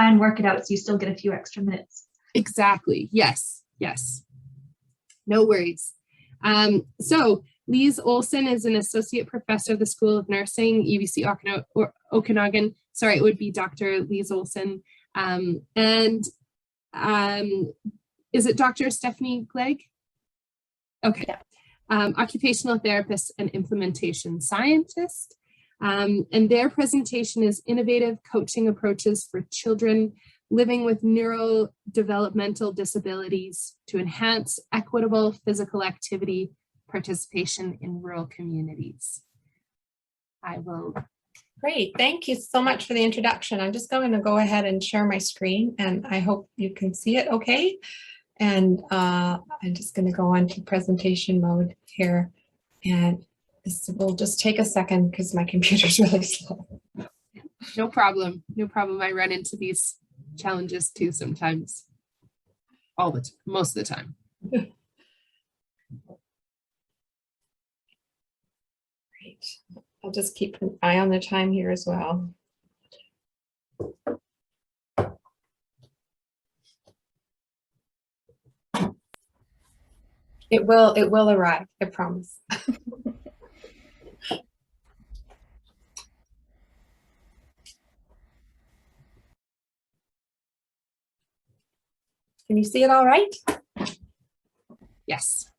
try and work it out so you still get a few extra minutes. Exactly. Yes. Yes. No worries. So Lise Olsen is an associate professor of the School of Nursing, UBC Okanagan. Sorry, it would be Dr. Lise Olsen. Is it Dr. Stephanie Glegg? Okay. Yeah. Occupational therapist and implementation scientist. And their presentation is innovative coaching approaches for children living with neurodevelopmental disabilities to enhance equitable physical activity participation in rural communities. I will. Great, thank you so much for the introduction. I'm just going to go ahead and share my screen, and I hope you can see it okay. And I'm just going to go on to presentation mode here, and this will just take a second because my computer's really slow. No problem. No problem. I run into these challenges too sometimes. All the time, most of the time. Great. I'll just keep an eye on the time here as well. It will arrive, I promise. Can you see it all right? Yes.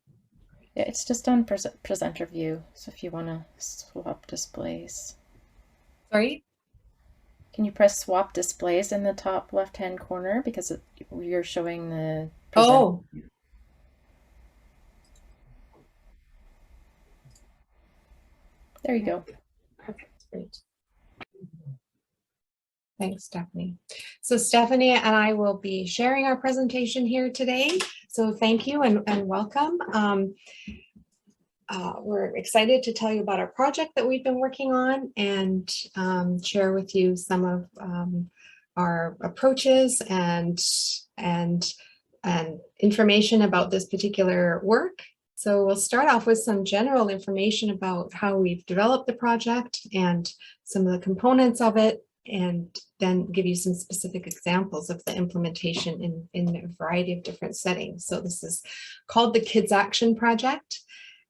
Yeah, it's just on presenter view. So if you want to swap displays. Sorry? Can you press swap displays in the top left-hand corner because you're showing the Oh. There you go. Perfect. Great. Thanks, Stephanie. So Stephanie and I will be sharing our presentation here today. So thank you and welcome. We're excited to tell you about our project that we've been working on and share with you some of our approaches and information about this particular work. So we'll start off with some general information about how we've developed the project and some of the components of it, and then give you some specific examples of the implementation in a variety of different settings. So this is called the Kids Action Project,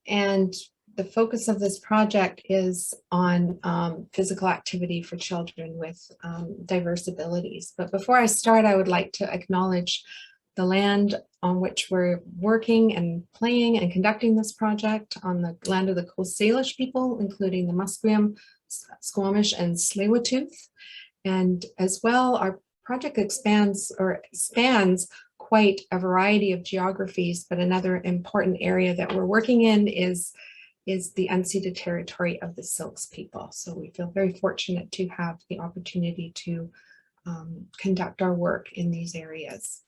and the focus of this project is on physical activity for children with diverse abilities. But before I start, I would like to acknowledge the land on which we're working and playing and conducting this project, on the land of the Coast Salish people, including the Musqueam, Squamish, and Tsleil-Waututh. And as well, our project spans quite a variety of geographies, but another important area that we're working in is the unceded territory of the Silks people. So we feel very fortunate to have the opportunity to conduct our work in these areas.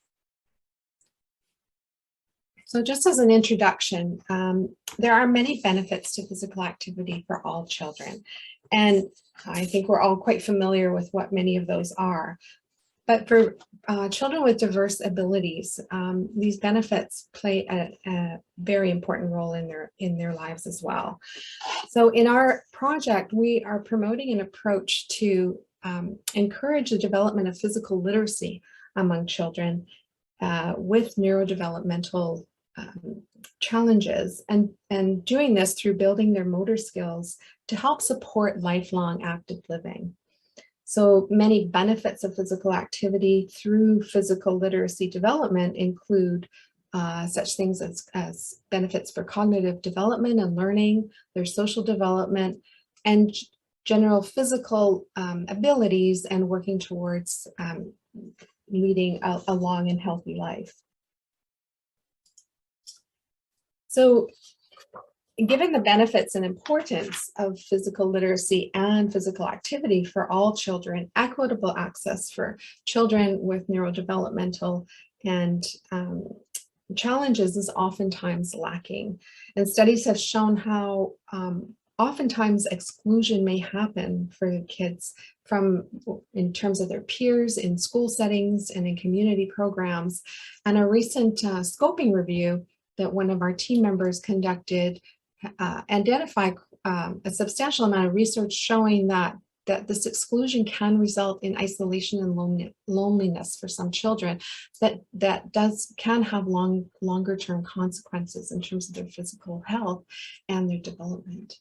So just as an introduction, there are many benefits to physical activity for all children. And I think we're all quite familiar with what many of those are. But for children with diverse abilities, these benefits play a very important role in their lives as well. So in our project, we are promoting an approach to encourage the development of physical literacy among children with neurodevelopmental challenges, and doing this through building their motor skills to help support lifelong active living. So many benefits of physical activity through physical literacy development include such things as benefits for cognitive development and learning, their social development, and general physical abilities, and working towards leading a long and healthy life. So given the benefits and importance of physical literacy and physical activity for all children, equitable access for children with neurodevelopmental and challenges is oftentimes lacking. And studies have shown how oftentimes exclusion may happen for kids in terms of their peers in school settings and in community programs. And a recent scoping review that one of our team members conducted identified a substantial amount of research showing that that this exclusion can result in isolation and loneliness for some children that can have longer term consequences in terms of their physical health and their development.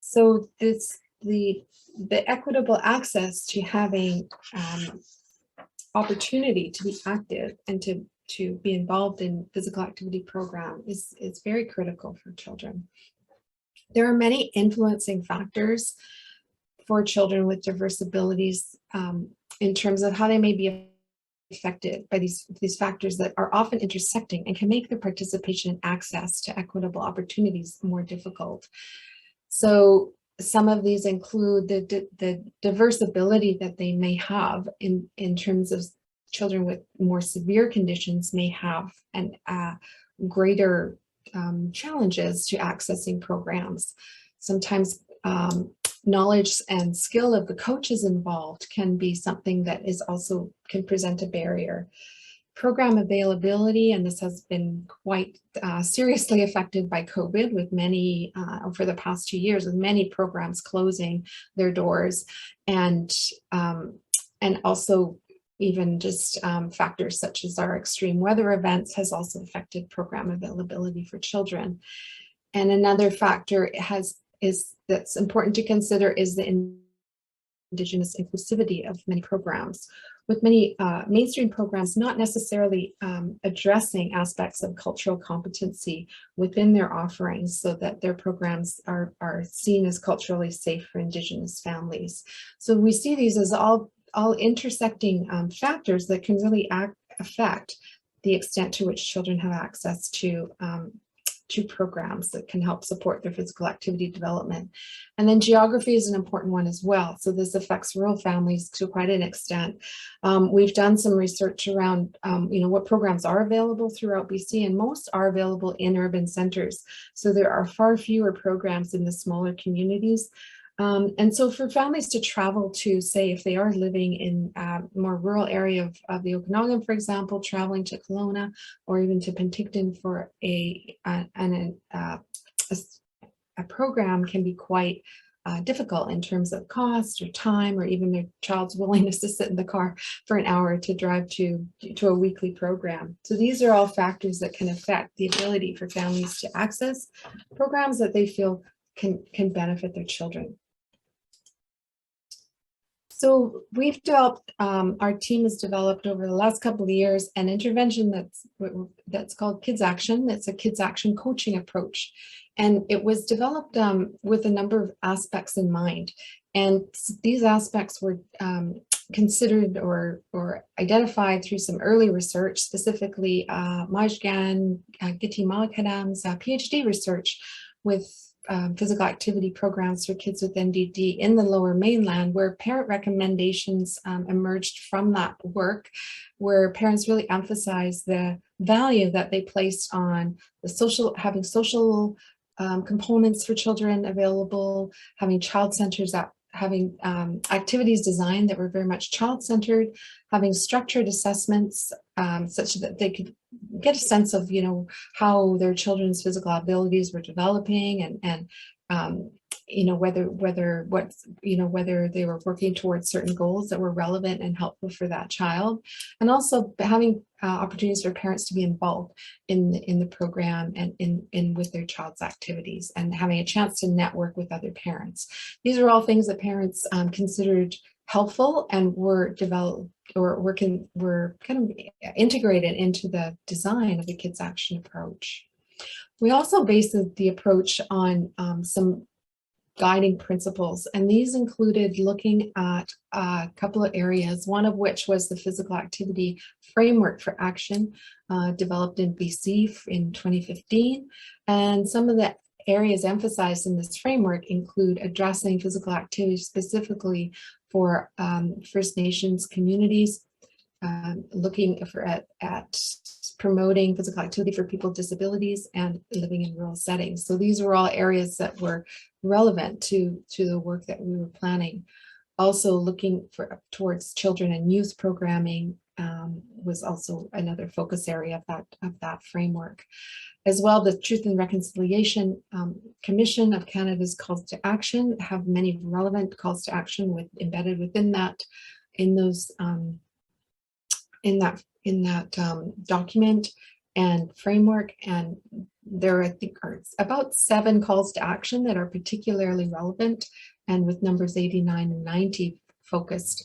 So the equitable access to having opportunity to be active and to be involved in physical activity program is very critical for children. There are many influencing factors for children with diverse abilities in terms of how they may be affected by these factors that are often intersecting and can make their participation and access to equitable opportunities more difficult. So some of these include the diverse ability that they may have in terms of children with more severe conditions may have and greater challenges to accessing programs. Sometimes knowledge and skill of the coaches involved can be something that is also can present a barrier. Program availability, and this has been quite seriously affected by COVID with many, for the past 2 years, with many programs closing their doors, and also even just factors such as our extreme weather events has also affected program availability for children. And another factor that's important to consider is the Indigenous inclusivity of many programs, with many mainstream programs not necessarily addressing aspects of cultural competency within their offerings so that their programs are seen as culturally safe for Indigenous families. So we see these as all intersecting factors that can really affect the extent to which children have access to programs that can help support their physical activity development. And then geography is an important one as well. So this affects rural families to quite an extent. We've done some research around what programs are available throughout BC, and most are available in urban centers. So there are far fewer programs in the smaller communities. And so for families to travel to, say, if they are living in a more rural area of the Okanagan, for example, traveling to Kelowna or even to Penticton for a program can be quite difficult in terms of cost or time, or even their child's willingness to sit in the car for an hour to drive to a weekly program. So these are all factors that can affect the ability for families to access programs that they feel can benefit their children. So we've developed, our team has developed over the last couple of years an intervention that's called Kids Action. It's a Kids Action coaching approach. And it was developed with a number of aspects in mind. And these aspects were considered or identified through some early research, specifically Majgan Giti Malakadam's PhD research with physical activity programs for kids with NDD in the Lower Mainland, where parent recommendations emerged from that work, where parents really emphasized the value that they placed on the having social components for children available, having child centers, having activities designed that were very much child-centered, having structured assessments such that they could get a sense of, how their children's physical abilities were developing, and whether they were working towards certain goals that were relevant and helpful for that child, and also having opportunities for parents to be involved in the program and in with their child's activities, and having a chance to network with other parents. These are all things that parents considered helpful and were developed or were kind of integrated into the design of the Kids Action approach. We also based the approach on some guiding principles, and these included looking at a couple of areas, one of which was the physical activity framework for action developed in BC in 2015. And some of the areas emphasized in this framework include addressing physical activity specifically for First Nations communities, looking at promoting physical activity for people with disabilities, and living in rural settings. So these were all areas that were relevant to the work that we were planning. Also looking towards children and youth programming, was also another focus area of that framework. As well, the Truth and Reconciliation Commission of Canada's calls to action have many relevant calls to action embedded within that, in that document and framework. And there, I think, are about 7 calls to action that are particularly relevant, and with numbers 89 and 90 focused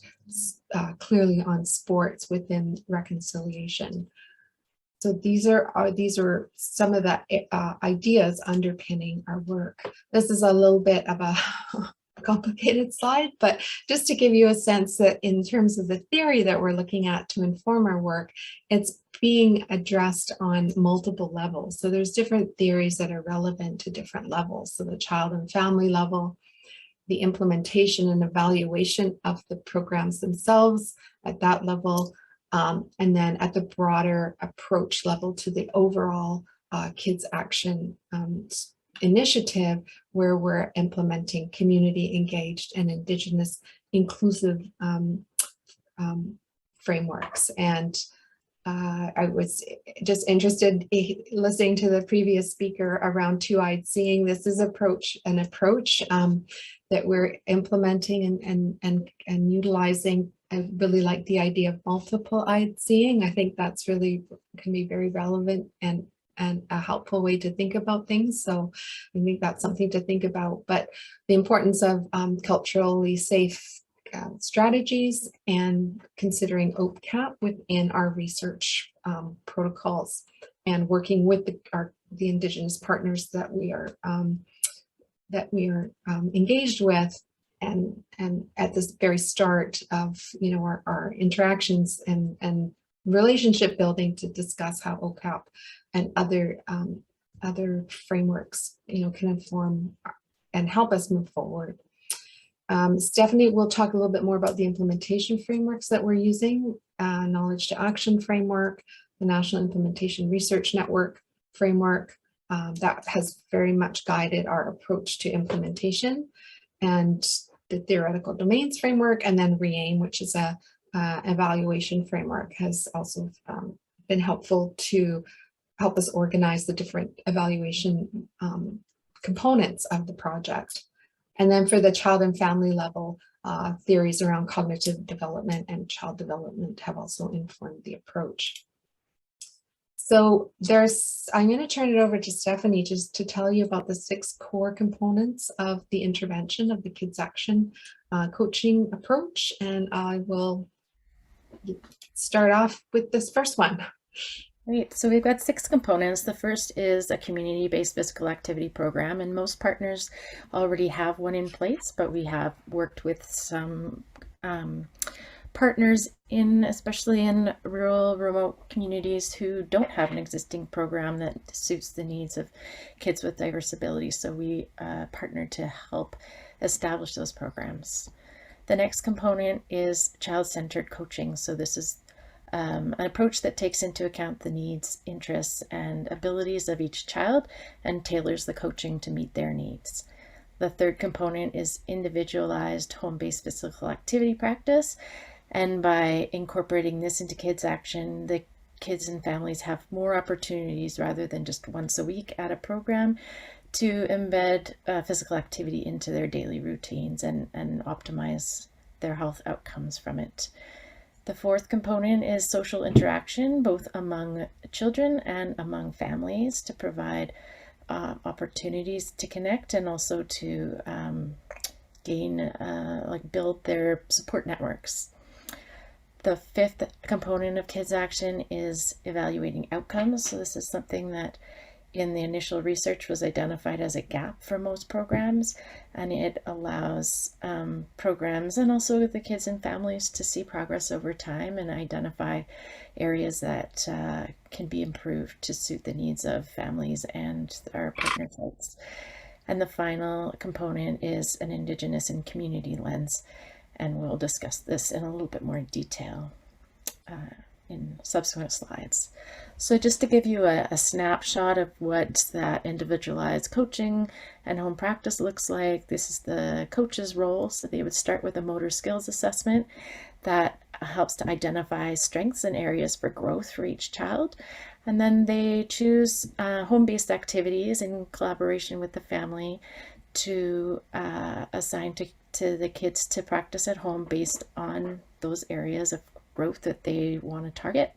clearly on sports within reconciliation. So these are some of the ideas underpinning our work. This is a little bit of a complicated slide, but just to give you a sense that in terms of the theory that we're looking at to inform our work, it's being addressed on multiple levels. So there's different theories that are relevant to different levels. So the child and family level, the implementation and evaluation of the programs themselves at that level, and then at the broader approach level to the overall Kids Action initiative, where we're implementing community engaged and Indigenous inclusive frameworks. And I was just interested listening to the previous speaker around two-eyed seeing. This is an approach that we're implementing and utilizing. I really like the idea of multiple-eyed seeing. I think that's really can be very relevant and a helpful way to think about things. So I think that's something to think about. But the importance of culturally safe strategies and considering OPCAP within our research protocols, and working with the Indigenous partners that we are engaged with, and at this very start of our interactions and relationship building to discuss how OCAP and other frameworks can inform and help us move forward. Stephanie will talk a little bit more about the implementation frameworks that we're using, Knowledge to Action framework, the National Implementation Research Network framework, that has very much guided our approach to implementation, and the theoretical domains framework, and then REAIM, which is a evaluation framework, has also been helpful to help us organize the different evaluation components of the project. And then for the child and family level, theories around cognitive development and child development have also informed the approach. So I'm going to turn it over to Stephanie just to tell you about the 6 core components of the intervention of the Kids Action coaching approach. And I will start off with this first one. Great. So we've got 6 components. The first is a community-based physical activity program, and most partners already have one in place, but we have worked with some partners especially in rural, remote communities who don't have an existing program that suits the needs of kids with diverse abilities. So we partner to help establish those programs. The next component is child-centered coaching. So this is an approach that takes into account the needs, interests, and abilities of each child and tailors the coaching to meet their needs. The third component is individualized home-based physical activity practice. And by incorporating this into Kids Action, the kids and families have more opportunities rather than just once a week at a program to embed physical activity into their daily routines and optimize their health outcomes from it. The fourth component is social interaction, both among children and among families, to provide opportunities to connect and also to build their support networks. The fifth component of Kids Action is evaluating outcomes. So this is something that in the initial research was identified as a gap for most programs, and it allows programs and also the kids and families to see progress over time and identify areas that can be improved to suit the needs of families and our partner sites. And the final component is an Indigenous and community lens, and we'll discuss this in a little bit more detail in subsequent slides. So just to give you a snapshot of what that individualized coaching and home practice looks like, this is the coach's role. So they would start with a motor skills assessment that helps to identify strengths and areas for growth for each child. And then they choose home-based activities in collaboration with the family to assign to the kids to practice at home based on those areas of growth that they want to target.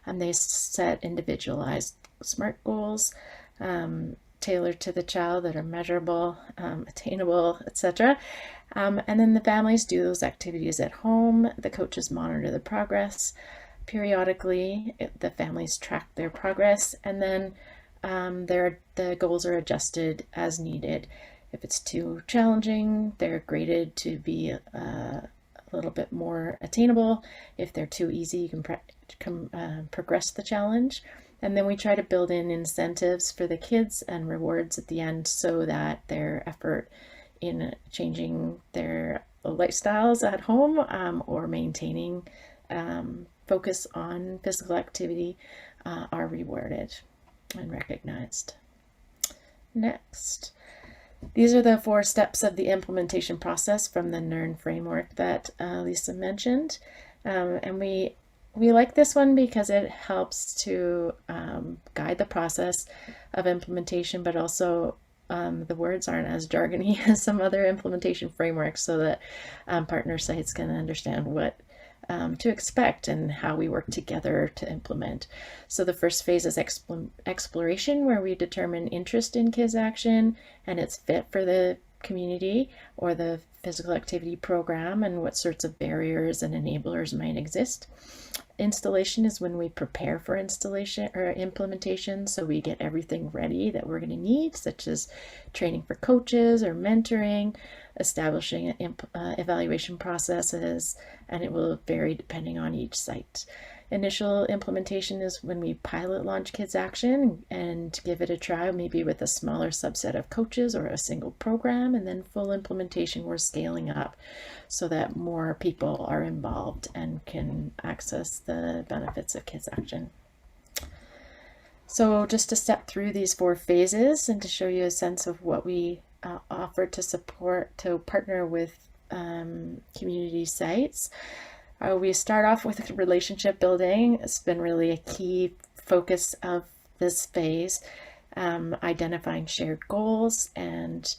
And they set individualized SMART goals tailored to the child that are measurable, attainable, etc. And then the families do those activities at home. The coaches monitor the progress periodically. The families track their progress, and then the goals are adjusted as needed. If it's too challenging, they're graded to be a little bit more attainable. If they're too easy, you can progress the challenge. And then we try to build in incentives for the kids and rewards at the end so that their effort in changing their lifestyles at home or maintaining focus on physical activity are rewarded and recognized. Next, these are the 4 steps of the implementation process from the NERN framework that Lisa mentioned. And we like this one because it helps to guide the process of implementation, but also the words aren't as jargony as some other implementation frameworks, so that partner sites can understand what to expect and how we work together to implement. So the first phase is exploration, where we determine interest in kids action and its fit for the community or the physical activity program and what sorts of barriers and enablers might exist. Installation is when we prepare for installation or implementation, so we get everything ready that we're going to need, such as training for coaches or mentoring, establishing evaluation processes, and it will vary depending on each site. Initial implementation is when we pilot launch Kids Action and give it a try, maybe with a smaller subset of coaches or a single program, and then full implementation, we're scaling up so that more people are involved and can access the benefits of Kids Action. So just to step through these 4 phases and to show you a sense of what we offer to partner with community sites. We start off with relationship building. It's been really a key focus of this phase, identifying shared goals and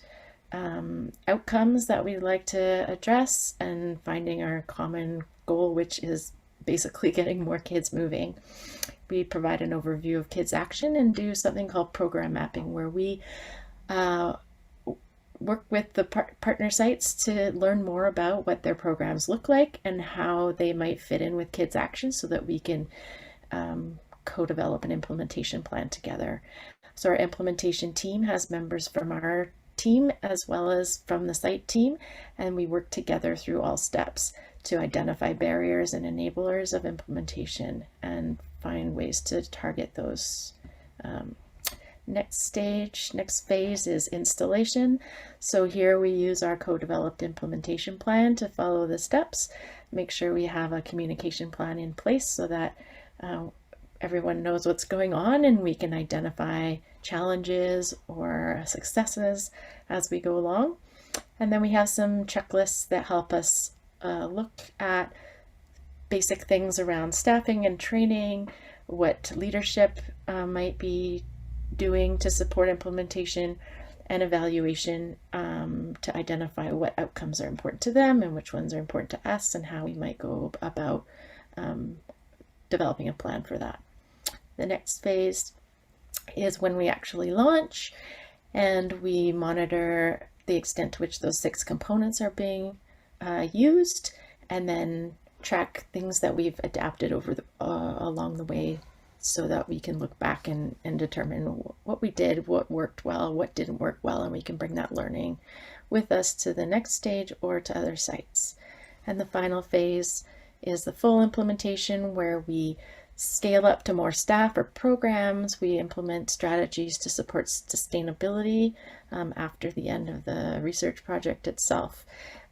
outcomes that we'd like to address, and finding our common goal, which is basically getting more kids moving. We provide an overview of Kids Action and do something called program mapping, where we work with the partner sites to learn more about what their programs look like and how they might fit in with Kids Action, so that we can co-develop an implementation plan together. So our implementation team has members from our team as well as from the site team, and we work together through all steps to identify barriers and enablers of implementation and find ways to target those. Next phase is installation. So here we use our co-developed implementation plan to follow the steps, make sure we have a communication plan in place so that everyone knows what's going on and we can identify challenges or successes as we go along. And then we have some checklists that help us look at basic things around staffing and training, what leadership might be doing to support implementation, and evaluation to identify what outcomes are important to them and which ones are important to us, and how we might go about developing a plan for that. The next phase is when we actually launch, and we monitor the extent to which those 6 components are being used, and then track things that we've adapted over along the way, so that we can look back and determine what we did, what worked well, what didn't work well, and we can bring that learning with us to the next stage or to other sites. And the final phase is the full implementation, where we scale up to more staff or programs. We implement strategies to support sustainability after the end of the research project itself,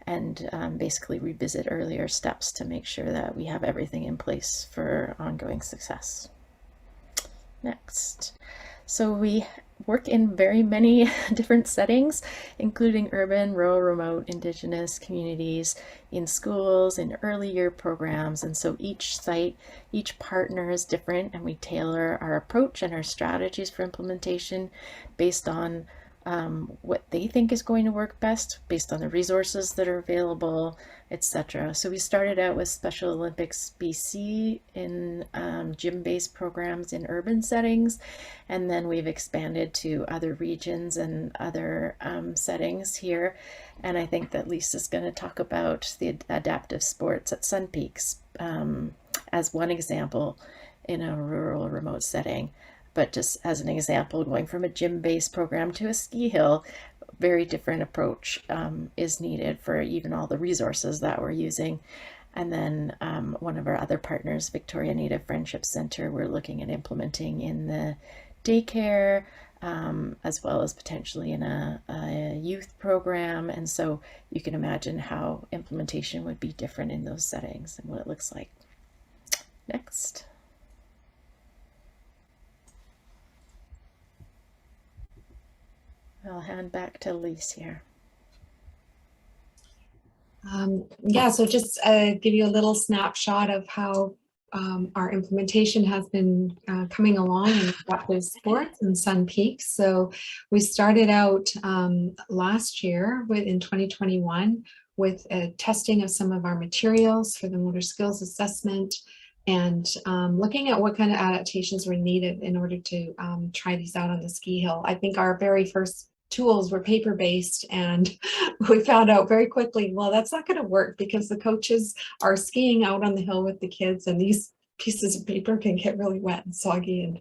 and basically revisit earlier steps to make sure that we have everything in place for ongoing success. Next, so we work in very many different settings, including urban, rural, remote, Indigenous communities, in schools, in early year programs. And so each site, each partner is different, and we tailor our approach and our strategies for implementation based on what they think is going to work best, based on the resources that are available, etc. So we started out with Special Olympics BC in gym-based programs in urban settings, and then we've expanded to other regions and other settings here. And I think that Lisa's going to talk about the adaptive sports at Sun Peaks as one example in a rural remote setting. But just as an example, going from a gym-based program to a ski hill, very different approach is needed for even all the resources that we're using. And then one of our other partners, Victoria Native Friendship Center, we're looking at implementing in the daycare, as well as potentially in a youth program. And so you can imagine how implementation would be different in those settings and what it looks like. Next. I'll hand back to Lise here. Yeah, so just give you a little snapshot of how our implementation has been coming along in adaptive sports in Sun Peaks. So we started out last year in 2021 with a testing of some of our materials for the motor skills assessment, and looking at what kind of adaptations were needed in order to try these out on the ski hill. I think our very first tools were paper-based, and we found out very quickly, well, that's not going to work because the coaches are skiing out on the hill with the kids, and these pieces of paper can get really wet and soggy and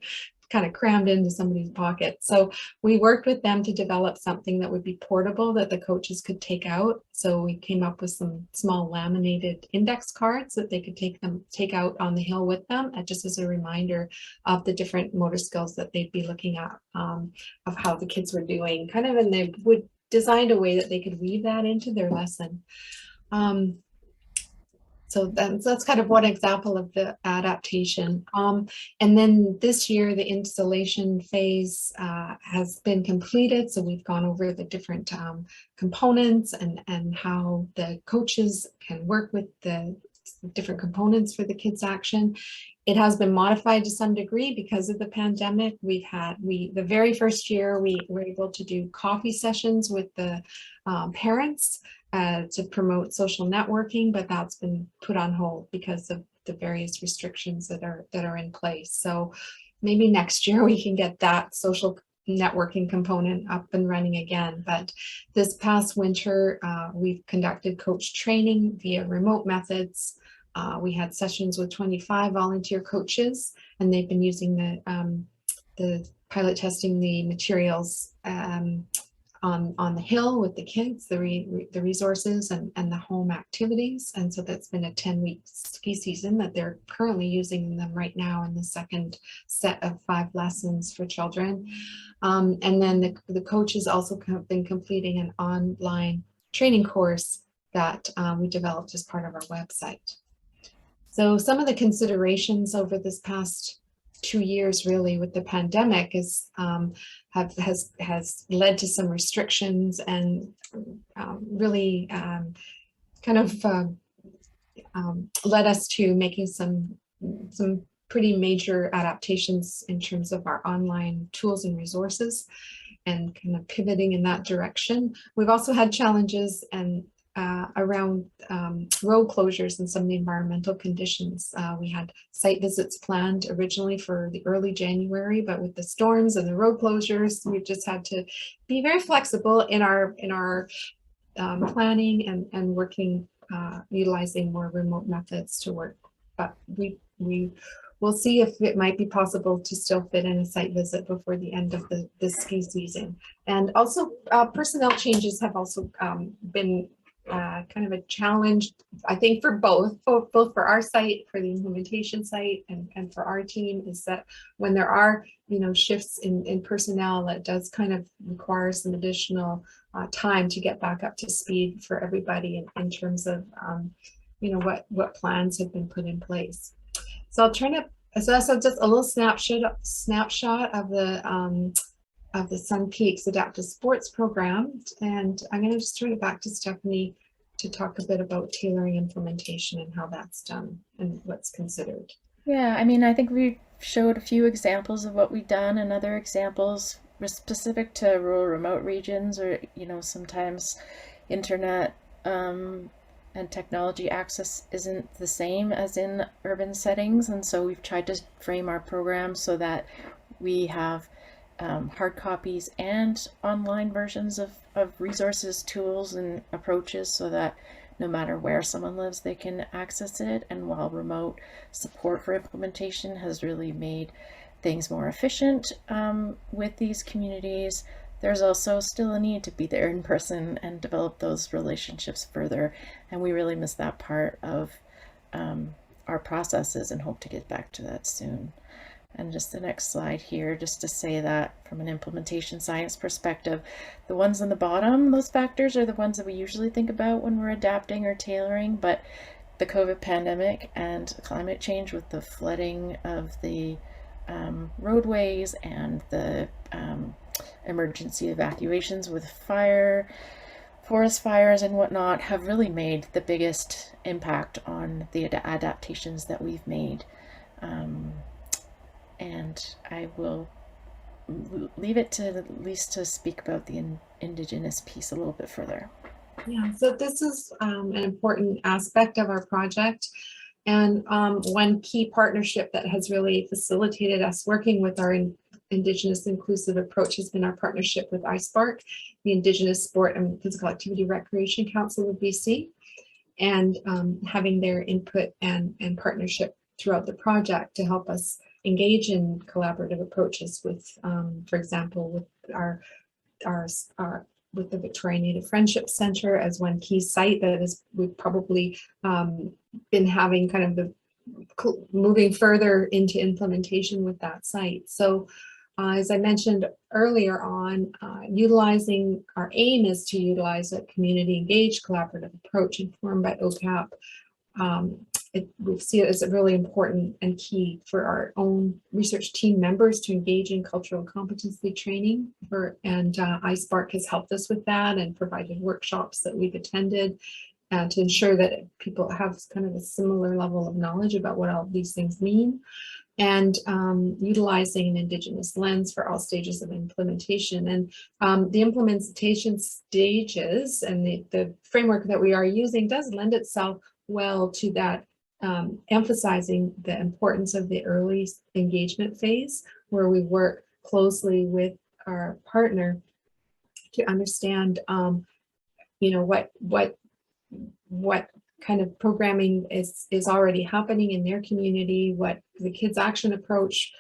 kind of crammed into somebody's pocket. So we worked with them to develop something that would be portable that the coaches could take out. So we came up with some small laminated index cards that they could take out on the hill with them, just as a reminder of the different motor skills that they'd be looking at, of how the kids were doing, kind of, and they would design a way that they could weave that into their lesson. So that's kind of one example of the adaptation. And then this year, the installation phase has been completed. So we've gone over the different components and how the coaches can work with the different components for the kids' action. It has been modified to some degree because of the pandemic. The very first year, we were able to do coffee sessions with the parents to promote social networking, but that's been put on hold because of the various restrictions that are in place. So maybe next year we can get that social networking component up and running again. But this past winter, we've conducted coach training via remote methods. We had sessions with 25 volunteer coaches, and they've been using the pilot testing the materials on the hill with the kids, the resources and the home activities. And so that's been a 10-week ski season that they're currently using them right now in the second set of 5 lessons for children. And then the coaches also have been completing an online training course that we developed as part of our website. So some of the considerations over this past 2 years really with the pandemic is has led to some restrictions and really kind of led us to making some pretty major adaptations in terms of our online tools and resources and kind of pivoting in that direction. We've also had challenges and around road closures and some of the environmental conditions. We had site visits planned originally for the early January, but with the storms and the road closures, we've just had to be very flexible in our planning and working, utilizing more remote methods to work. But we'll see if it might be possible to still fit in a site visit before the end of the ski season. And also personnel changes have also been kind of a challenge, I think, for both for our site, for the implementation site, and for our team, is that when there are shifts in personnel, that does kind of require some additional time to get back up to speed for everybody in terms of what plans have been put in place. So I'll try to, so that's just a little snapshot of the of the Sun Peaks Adaptive Sports Program. And I'm going to just turn it back to Stephanie to talk a bit about tailoring implementation and how that's done and what's considered. Yeah, I mean, I think we showed a few examples of what we've done, and other examples were specific to rural remote regions, or, you know, sometimes internet and technology access isn't the same as in urban settings. And so we've tried to frame our program so that we have hard copies and online versions of resources, tools, and approaches, so that no matter where someone lives, they can access it. And while remote support for implementation has really made things more efficient with these communities, there's also still a need to be there in person and develop those relationships further. And we really miss that part of our processes and hope to get back to that soon. And just the next slide here, just to say that from an implementation science perspective, the ones on the bottom, those factors are the ones that we usually think about when we're adapting or tailoring, but the COVID pandemic and climate change, with the flooding of the roadways and the emergency evacuations with forest fires and whatnot, have really made the biggest impact on the adaptations that we've made. And I will leave it to Lise to speak about the Indigenous piece a little bit further. Yeah, so this is an important aspect of our project. And one key partnership that has really facilitated us working with our Indigenous inclusive approach has been our partnership with ISPARC, the Indigenous Sport and Physical Activity Recreation Council of BC, and having their input and partnership throughout the project to help us engage in collaborative approaches with, for example, with our with the Victoria Native Friendship Center as one key site that is, we've probably been having kind of the moving further into implementation with that site. So as I mentioned earlier on, utilizing, our aim is to utilize a community engaged collaborative approach informed by OCAP. We see it as a really important and key for our own research team members to engage in cultural competency training, and ISPARC has helped us with that and provided workshops that we've attended to ensure that people have kind of a similar level of knowledge about what all these things mean, and utilizing an Indigenous lens for all stages of implementation. And the implementation stages and the framework that we are using does lend itself well to that, emphasizing the importance of the early engagement phase, where we work closely with our partner to understand, you know, what kind of programming is already happening in their community, what the kids action approach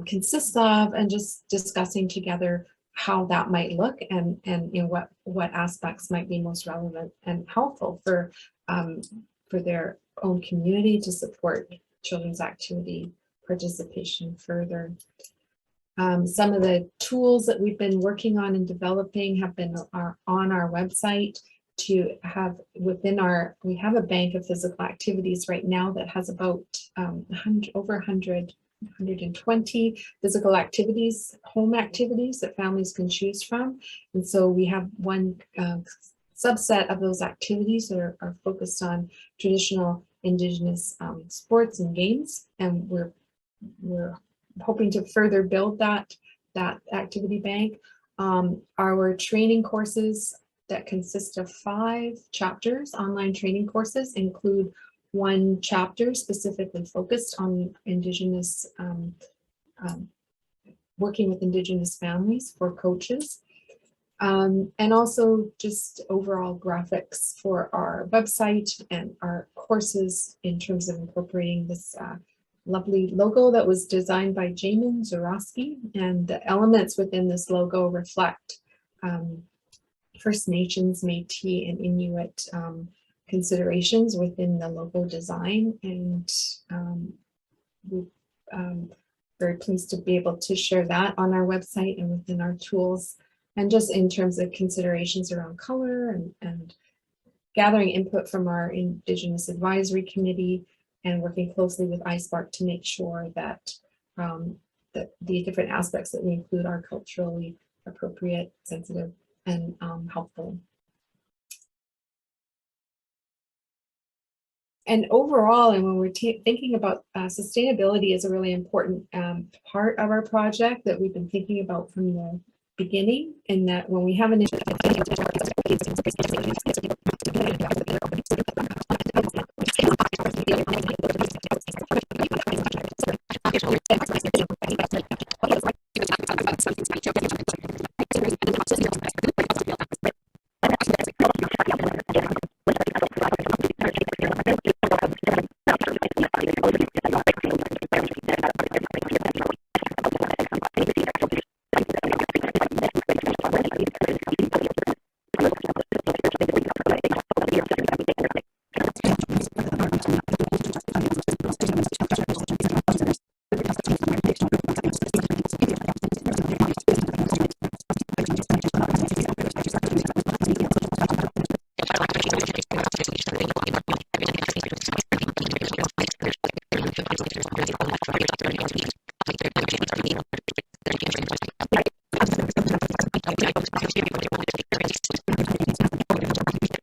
consists of, and just discussing together how that might look, and you know what aspects might be most relevant and helpful for their own community to support children's activity participation further. Some of the tools that we've been working on and developing have been on our website to have within our, we have a bank of physical activities right now that has about over 120 physical activities, home activities that families can choose from. And so we have one subset of those activities that are focused on traditional Indigenous sports and games, and we're hoping to further build that activity bank. Our training courses that consist of 5 chapters, online training courses, include one chapter specifically focused on Indigenous, working with Indigenous families for coaches. And also just overall graphics for our website and our courses in terms of incorporating this lovely logo that was designed by Jamin Zorowski, and the elements within this logo reflect First Nations, Métis, and Inuit considerations within the logo design, and we're very pleased to be able to share that on our website and within our tools. And just in terms of considerations around color and gathering input from our Indigenous Advisory Committee and working closely with ISPARC to make sure that, that the different aspects that we include are culturally appropriate, sensitive, and helpful. And overall, and when we're thinking about sustainability is a really important part of our project that we've been thinking about from the beginning, in that when we have an